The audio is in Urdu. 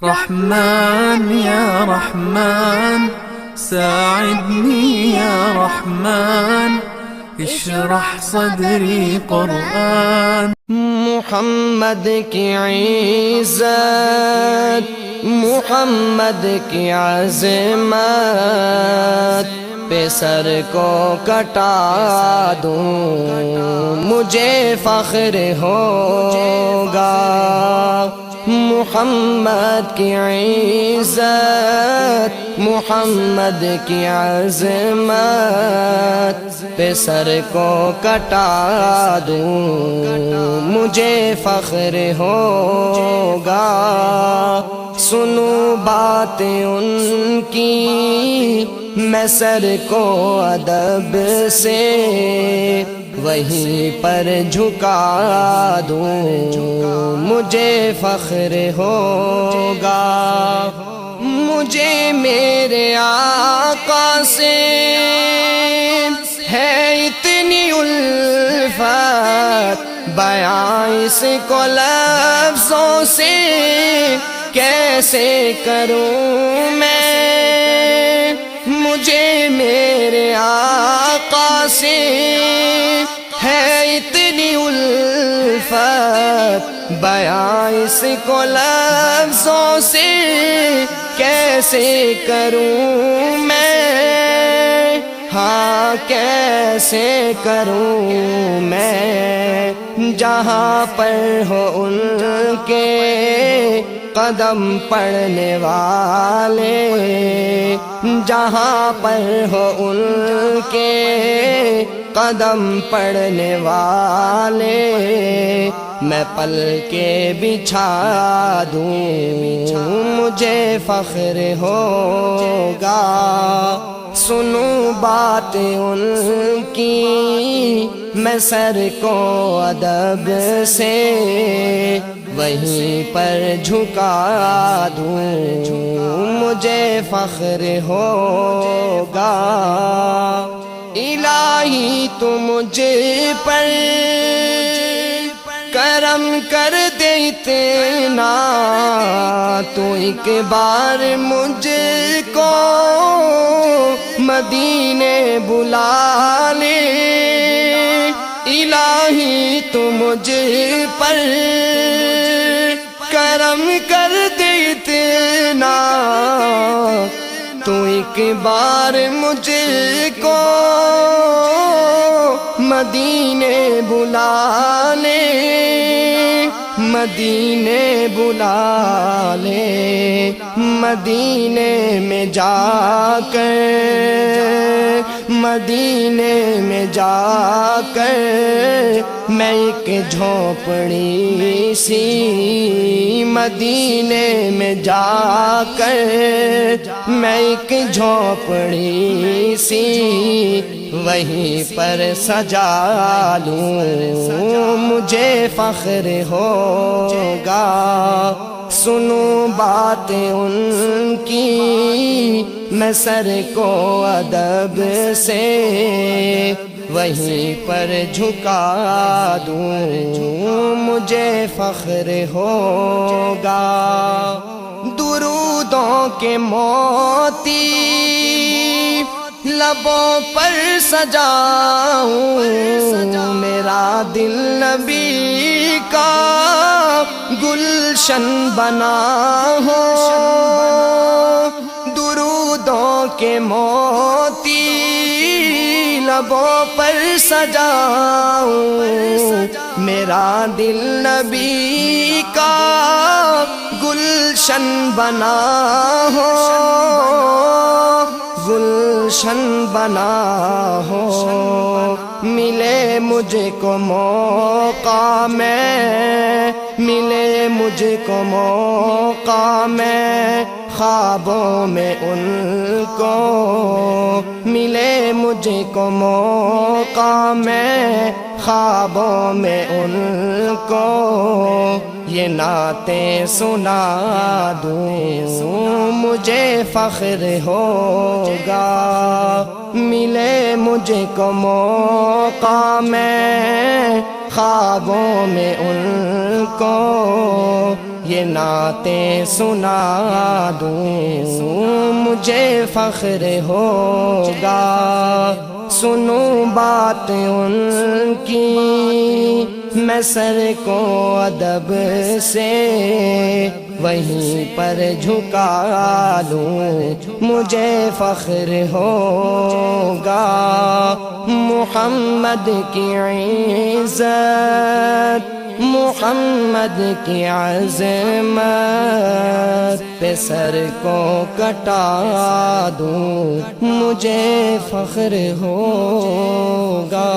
رحمن يا رحمن ساعدني يا رحمن اشرح صدري قرآن. محمد کی عزت، محمد کی عظمت پہ سر کو کٹا دوں مجھے فخر ہوگا. محمد کی عزت، محمد کی عظمت پہ سر کو کٹا دوں مجھے فخر ہوگا. سنوں باتیں ان کی میں سر کو ادب سے وہیں پر جھکا دوں مجھے فخر ہوگا. مجھے میرے آقا سے ہے اتنی الفت، بیان اس کو لفظوں سے کیسے کروں میں. مجھے میرے آقا سے ہے اتنی الفت، بیان اس کو لفظوں سے کیسے کروں میں. ہاں کیسے کروں میں، جہاں پر ہو ان کے قدم پڑھنے والے، جہاں پر ہو ان کے قدم پڑھنے والے میں پل کے بچھا دوں مجھے فخر ہوگا. سنوں باتیں ان کی میں سر کو ادب سے وہیں پر جھکا دوں مجھے فخر ہوگا. الہی تو مجھ پر کرم کر دے اتنا، تو ایک بار مجھ کو مدینے بلا لے. الہی تو مجھ پر کرم کر دے اتنا، تو ایک بار مجھ کو مدینے بلا لے. مدینے بلا لے، مدینے میں جا کر، مدینے میں جا کر میں ایک جھونپڑی سی، مدینے میں جا کر میں ایک جھونپڑی سی وہیں پر سجا لوں مجھے فخر ہوگا. سنوں باتیں ان کی میں سر کو ادب سے وہیں پر جھکا دوں مجھے فخر ہوگا. درودوں کے موتی لبوں پر سجاؤں، میرا دل نبی کا گلشن بنا ہو. درودوں کے موتی لبوں پر سجاؤں، میرا دل نبی کا گلشن بنا ہو، گلشن بنا ہو. ملے مجھ کو موقع میں، ملے مجھ کو موقع میں خوابوں میں ان کو، ملے مجھ کو موقع میں خوابوں میں ان کو یہ نعتیں سنا دوں مجھے فخر ہوگا. ملے مجھ کو موقع میں خوابوں میں ان کو یہ نعتیں سنا دوں مجھے فخر ہوگا، سنوں بات ان کی میں سر کو ادب سے وہیں پر جھکا لوں مجھے فخر ہوگا۔ محمد کی عزت، محمد کی عظمت پہ سر کو کٹا دوں مجھے فخر ہوگا۔